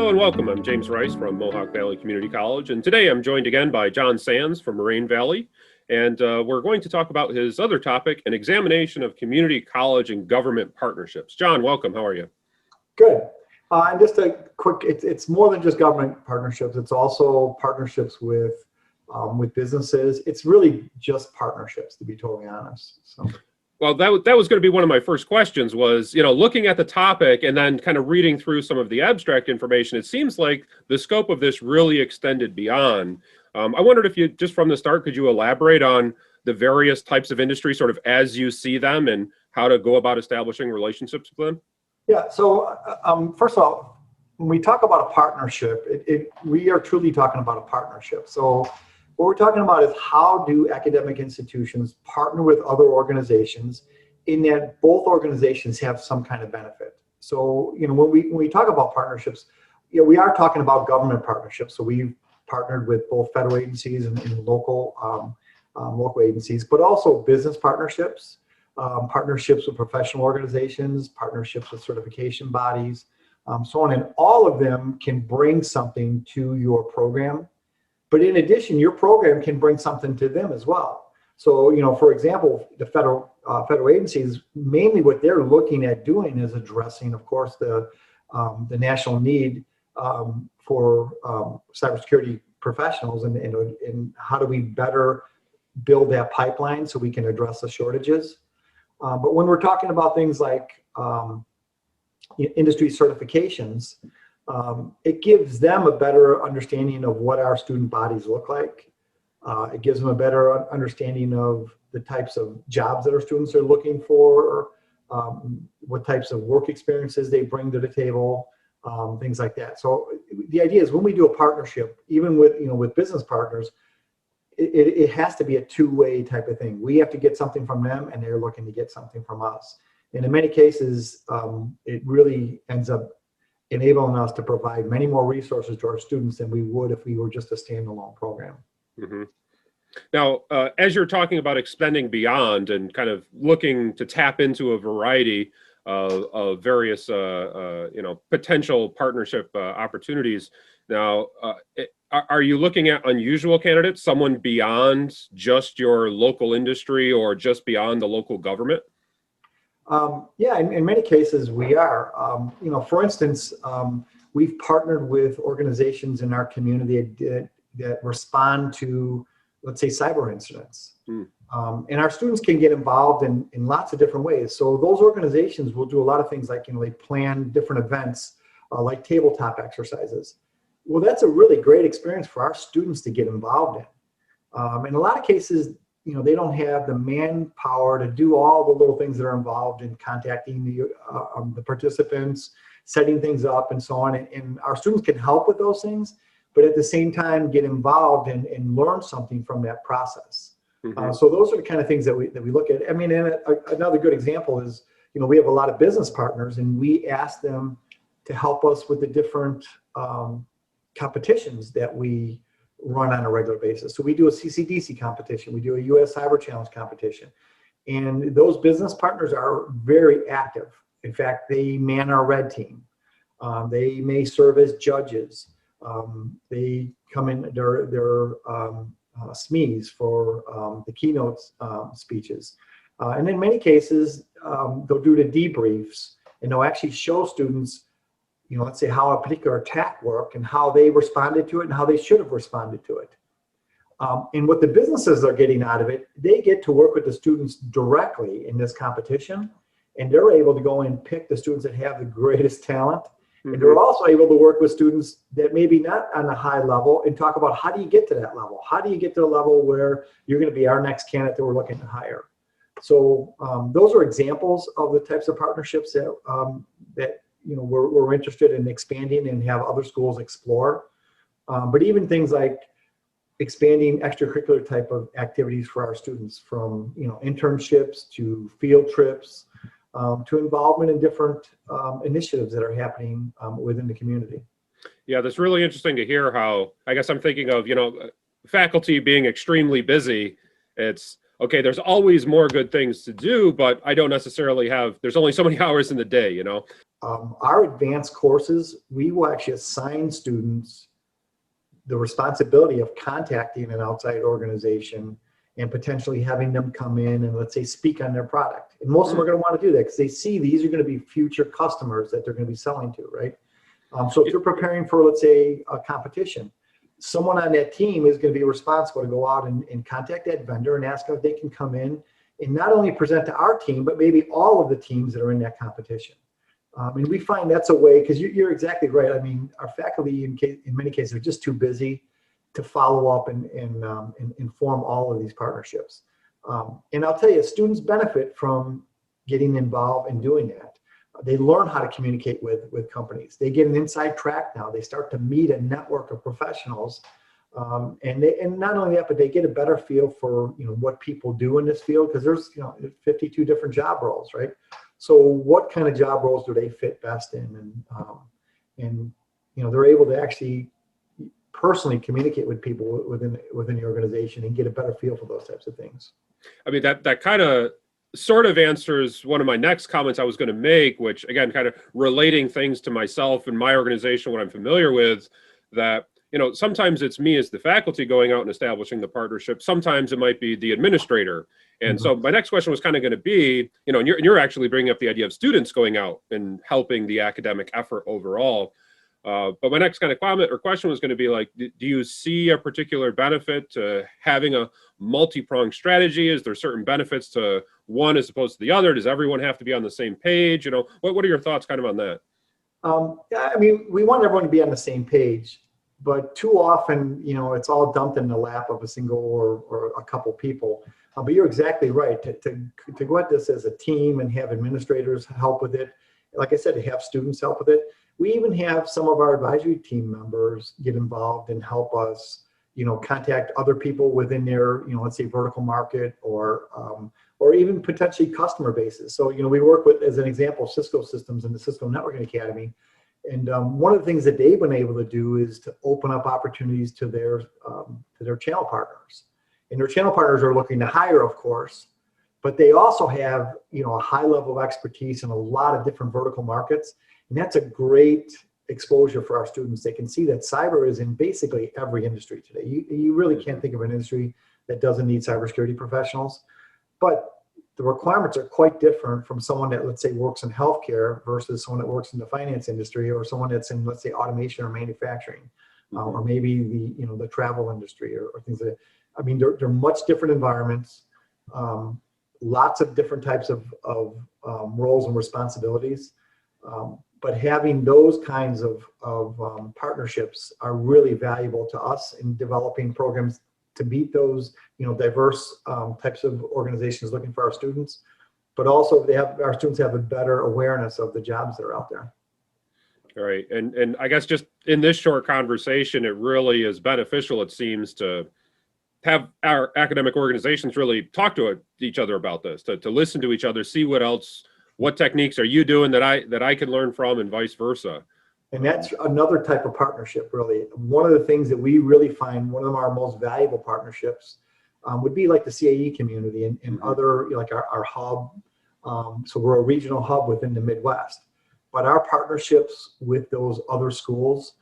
Hello and welcome. I'm James Rice from Moraine Valley Community College, and today I'm joined again by John Sands from Moraine Valley, and we're going to talk about his other topic, an examination of community college and government partnerships. John, welcome. How are you? Good. And just a quick, it's more than just government partnerships. It's also partnerships with businesses. It's really just partnerships, to be totally honest. So. Well, that was going to be one of my first questions was, looking at the topic and then kind of reading through some of the abstract information, it seems like the scope of this really extended beyond. I wondered if you, just from the start, could you elaborate on the various types of industry sort of as you see them and how to go about establishing relationships with them? Yeah, so first of all, when we talk about a partnership, we are truly talking about a partnership. So what we're talking about is how do academic institutions partner with other organizations in that both organizations have some kind of benefit. So, when we talk about partnerships, we are talking about government partnerships. So we've partnered with both federal agencies and local agencies, but also business partnerships, partnerships with professional organizations, partnerships with certification bodies, so on. And all of them can bring something to your program. But in addition, your program can bring something to them as well. So, for example, the federal agencies, mainly what they're looking at doing is addressing, of course, the national need for cybersecurity professionals, and how do we better build that pipeline so we can address the shortages. But when we're talking about things like industry certifications, it gives them a better understanding of what our student bodies look like. It gives them a better understanding of the types of jobs that our students are looking for, what types of work experiences they bring to the table, things like that. So the idea is when we do a partnership, even with business partners, it has to be a two-way type of thing. We have to get something from them, and they're looking to get something from us. And in many cases, it really ends up enabling us to provide many more resources to our students than we would if we were just a standalone program. Mm-hmm. Now, as you're talking about extending beyond and kind of looking to tap into a variety of various, potential partnership opportunities, now, are you looking at unusual candidates, someone beyond just your local industry or just beyond the local government? Yeah, in many cases we are. For instance, we've partnered with organizations in our community that respond to, let's say, cyber incidents. And our students can get involved in lots of different ways. So those organizations will do a lot of things like, they plan different events like tabletop exercises. Well, that's a really great experience for our students to get involved in. In a lot of cases, they don't have the manpower to do all the little things that are involved in contacting the participants, setting things up, and so on. And our students can help with those things, but at the same time get involved and learn something from that process. Mm-hmm. So those are the kind of things that we look at. I mean, and another good example is, we have a lot of business partners, and we ask them to help us with the different competitions that we run on a regular basis. So we do a CCDC competition, we do a US Cyber Challenge competition, and those business partners are very active. In fact, they man our red team. They may serve as judges. They come in their SMEs for the keynote speeches. And in many cases, they'll do the debriefs, and they'll actually show students let's say how a particular attack worked and how they responded to it and how they should have responded to it. And what the businesses are getting out of it, they get to work with the students directly in this competition, and they're able to go and pick the students that have the greatest talent. Mm-hmm. And they're also able to work with students that maybe not on a high level and talk about how do you get to that level? How do you get to the level where you're going to be our next candidate that we're looking to hire? So those are examples of the types of partnerships that we're interested in expanding and have other schools explore. But even things like expanding extracurricular type of activities for our students, from internships to field trips to involvement in different initiatives that are happening within the community. Yeah, that's really interesting to hear how, I guess I'm thinking of, faculty being extremely busy. It's okay, there's always more good things to do, but I don't necessarily there's only so many hours in the day, Our advanced courses, we will actually assign students the responsibility of contacting an outside organization and potentially having them come in and, let's say, speak on their product. And most of them are going to want to do that because they see these are going to be future customers that they're going to be selling to, right? So if you're preparing for, let's say, a competition, someone on that team is going to be responsible to go out and contact that vendor and ask if they can come in and not only present to our team, but maybe all of the teams that are in that competition. And we find that's a way, because you're exactly right. I mean, our faculty in many cases are just too busy to follow up and inform all of these partnerships. And I'll tell you, students benefit from getting involved and doing that. They learn how to communicate with companies. They get an inside track now. They start to meet a network of professionals. And not only that, but they get a better feel for, what people do in this field, because there's, 52 different job roles, right? So what kind of job roles do they fit best in? And they're able to actually personally communicate with people within the organization and get a better feel for those types of things. I mean, that kind of sort of answers one of my next comments I was going to make, which again, kind of relating things to myself and my organization, what I'm familiar with, that, sometimes it's me as the faculty going out and establishing the partnership. Sometimes it might be the administrator. And so my next question was kind of going to be, and you're actually bringing up the idea of students going out and helping the academic effort overall. But my next kind of comment or question was going to be like, do you see a particular benefit to having a multi-pronged strategy? Is there certain benefits to one as opposed to the other? Does everyone have to be on the same page? What are your thoughts kind of on that? I mean, we want everyone to be on the same page, but too often, it's all dumped in the lap of a single or a couple people. But you're exactly right. To go at this as a team and have administrators help with it, like I said, to have students help with it. We even have some of our advisory team members get involved and help us, contact other people within their, let's say vertical market or even potentially customer bases. So, we work with, as an example, Cisco Systems and the Cisco Networking Academy. And one of the things that they've been able to do is to open up opportunities to their channel partners. And their channel partners are looking to hire, of course, but they also have, a high level of expertise in a lot of different vertical markets. And that's a great exposure for our students. They can see that cyber is in basically every industry today. You really can't think of an industry that doesn't need cybersecurity professionals. But the requirements are quite different from someone that, let's say, works in healthcare versus someone that works in the finance industry, or someone that's in, let's say, automation or manufacturing, or maybe the travel industry or things like that. I mean, they're much different environments, lots of different types of roles and responsibilities. But having those kinds of partnerships are really valuable to us in developing programs to meet those, diverse types of organizations looking for our students. But also, our students have a better awareness of the jobs that are out there. All right, and I guess just in this short conversation, it really is beneficial, it seems, to have our academic organizations really talk to each other about this, to listen to each other, see what techniques are you doing that I can learn from, and vice versa. And that's another type of partnership, really. One of the things that we really find, one of our most valuable partnerships would be like the CAE community and other, like our hub. So we're a regional hub within the Midwest. But our partnerships with those other schools,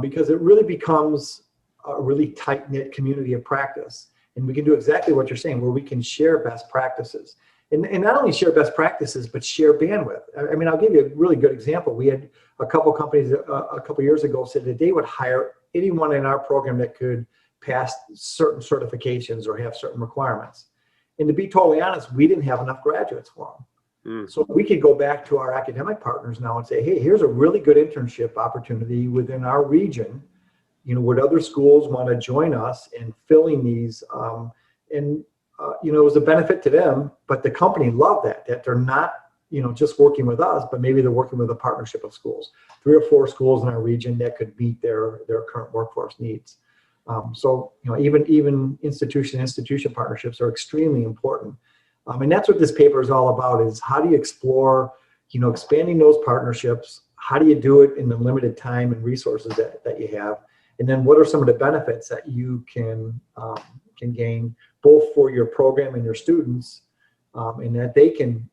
because it really becomes a really tight-knit community of practice. And we can do exactly what you're saying, where we can share best practices. And not only share best practices, but share bandwidth. I mean, I'll give you a really good example. We had a couple companies a couple years ago said that they would hire anyone in our program that could pass certain certifications or have certain requirements. And to be totally honest, we didn't have enough graduates for them. So we could go back to our academic partners now and say, hey, here's a really good internship opportunity within our region. Would other schools want to join us in filling these? It was a benefit to them, but the company loved that they're not, just working with us, but maybe they're working with a partnership of schools, 3 or 4 schools in our region that could meet their current workforce needs. So, even institution partnerships are extremely important. And that's what this paper is all about, is how do you explore, expanding those partnerships? How do you do it in the limited time and resources that you have? And then what are some of the benefits that you can gain both for your program and your students, and that they can,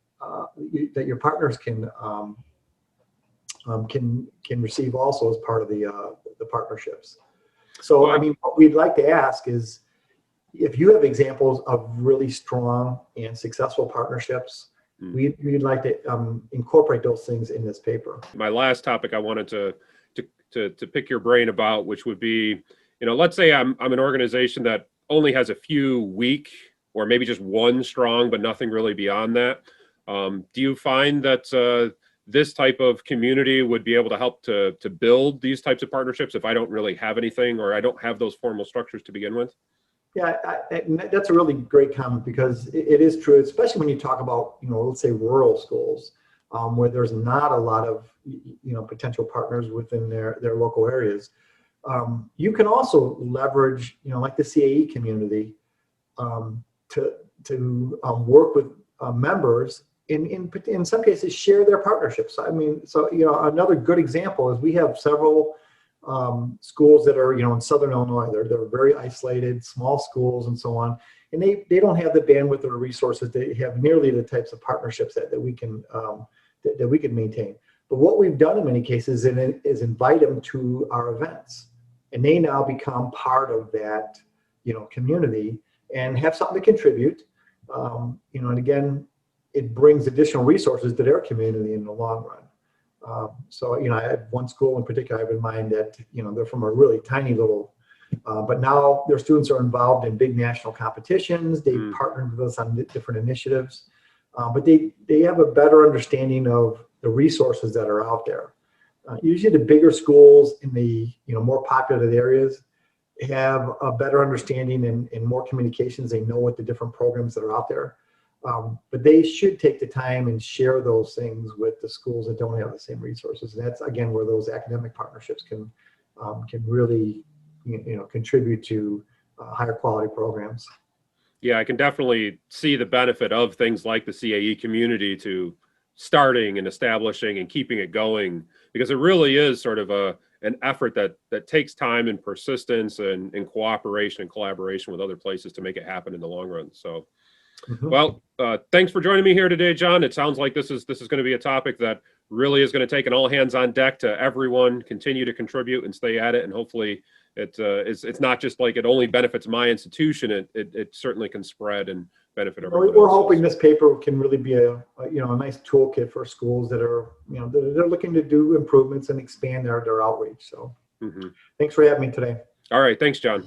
that your partners can can receive also as part of the partnerships. So, Well, I mean, what we'd like to ask is if you have examples of really strong and successful partnerships, we'd like to incorporate those things in this paper. my last topic I wanted to pick your brain about, which would be, let's say I'm an organization that only has a few weak or maybe just one strong, but nothing really beyond that. Do you find that this type of community would be able to help to build these types of partnerships if I don't really have anything or I don't have those formal structures to begin with? Yeah, that's a really great comment, because it is true, especially when you talk about, let's say rural schools, where there's not a lot of, potential partners within their local areas. You can also leverage, like the CAE community, to work with members in some cases share their partnerships. I mean, so another good example is we have several schools that are in Southern Illinois. They're very isolated, small schools and so on, and they don't have the bandwidth or resources. They have nearly the types of partnerships that we can maintain. But what we've done in many cases is invite them to our events, and they now become part of that community and have something to contribute. And again, it brings additional resources to their community in the long run. So, I have one school in particular I have in mind that, they're from a really tiny little, but now their students are involved in big national competitions. They've partnered with us on different initiatives, but they have a better understanding of the resources that are out there. Usually the bigger schools in the, more populated areas have a better understanding and more communications. They know what the different programs that are out there. But they should take the time and share those things with the schools that don't have the same resources. And that's, again, where those academic partnerships can really, contribute to higher quality programs. Yeah, I can definitely see the benefit of things like the CAE community to starting and establishing and keeping it going, because it really is sort of an effort that takes time and persistence and cooperation and collaboration with other places to make it happen in the long run. So. Well, thanks for joining me here today, John. It sounds like this is going to be a topic that really is going to take an all hands on deck to everyone continue to contribute and stay at it. And hopefully it's not just like it only benefits my institution. It certainly can spread and benefit everyone. We're hoping this paper can really be a nice toolkit for schools that are, they're looking to do improvements and expand their outreach. So thanks for having me today. All right. Thanks, John.